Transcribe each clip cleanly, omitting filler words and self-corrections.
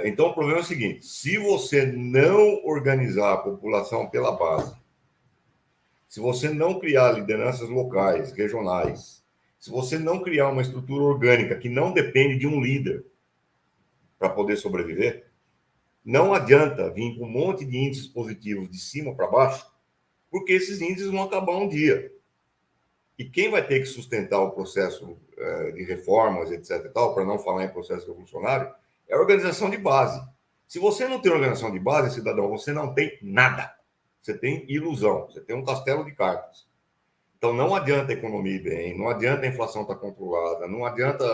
Então, o problema é o seguinte: se você não organizar a população pela base, se você não criar lideranças locais, regionais, se você não criar uma estrutura orgânica que não depende de um líder para poder sobreviver, não adianta vir com um monte de índices positivos de cima para baixo, porque esses índices vão acabar um dia. E quem vai ter que sustentar o processo de reformas, etc. e tal, para não falar em processo revolucionário, é a organização de base. Se você não tem organização de base, cidadão, você não tem nada. Você tem ilusão, você tem um castelo de cartas. Então, não adianta a economia ir bem, não adianta a inflação estar controlada, não adianta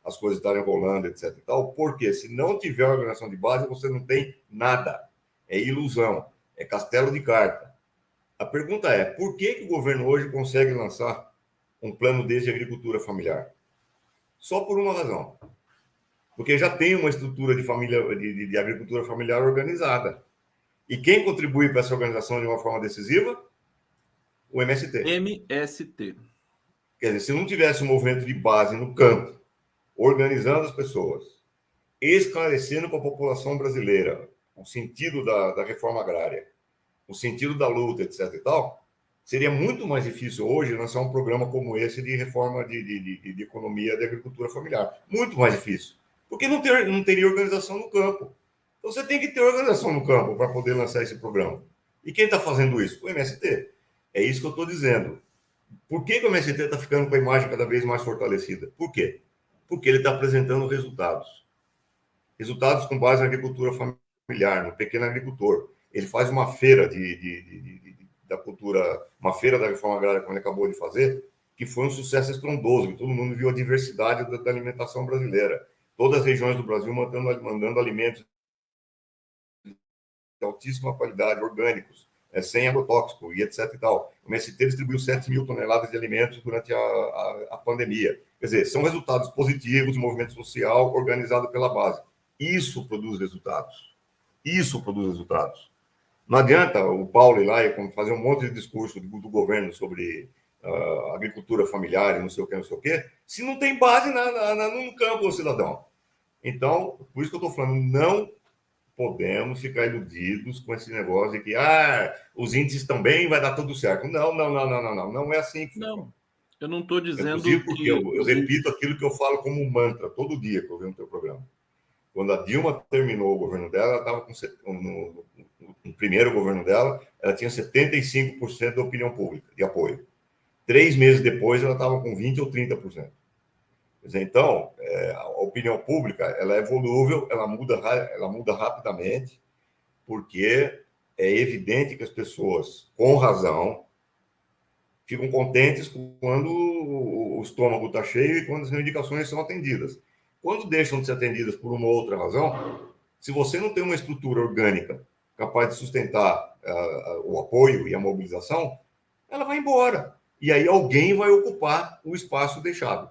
as coisas estarem rolando, etc. e tal, porque se não tiver organização de base, você não tem nada. É ilusão, é castelo de carta. A pergunta é, por que o governo hoje consegue lançar um plano desse de agricultura familiar? Só por uma razão. Porque já tem uma estrutura de agricultura familiar organizada. E quem contribui para essa organização de uma forma decisiva? O MST. MST. Quer dizer, se não tivesse um movimento de base no campo, organizando as pessoas, esclarecendo para a população brasileira o sentido da reforma agrária, o sentido da luta, etc. e tal, seria muito mais difícil hoje lançar um programa como esse de reforma de economia de agricultura familiar. Muito mais difícil. Porque não teria organização no campo. Então você tem que ter organização no campo para poder lançar esse programa. E quem está fazendo isso? O MST. É isso que eu estou dizendo. Por que o MST está ficando com a imagem cada vez mais fortalecida? Por quê? Porque ele está apresentando resultados. Resultados com base na agricultura familiar, no pequeno agricultor. Ele faz uma feira da cultura, uma feira da reforma agrária, como ele acabou de fazer, que foi um sucesso estrondoso, que todo mundo viu a diversidade da alimentação brasileira. Todas as regiões do Brasil mandando alimentos de altíssima qualidade, orgânicos, sem agrotóxico e etc. e tal. O MST distribuiu 7 mil toneladas de alimentos durante a pandemia. Quer dizer, são resultados positivos de movimento social organizado pela base. Isso produz resultados. Isso produz resultados. Não adianta o Paulo ir lá e fazer um monte de discurso do governo sobre agricultura familiar e não sei o que, se não tem base no campo, cidadão. Então, por isso que eu estou falando, não podemos ficar iludidos com esse negócio de que os índices estão bem, vai dar tudo certo. Não é assim que funciona. Não, eu não estou dizendo Inclusive porque que eu repito aquilo que eu falo como um mantra todo dia que eu vejo no teu programa. Quando a Dilma terminou o governo dela, ela estava no primeiro governo dela, ela tinha 75% da opinião pública de apoio. 3 meses depois, ela estava com 20% ou 30%. Então, a opinião pública ela é volúvel, ela muda rapidamente, porque é evidente que as pessoas, com razão, ficam contentes quando o estômago está cheio e quando as reivindicações são atendidas. Quando deixam de ser atendidas por uma outra razão, se você não tem uma estrutura orgânica capaz de sustentar o apoio e a mobilização, ela vai embora. E aí alguém vai ocupar o espaço deixado.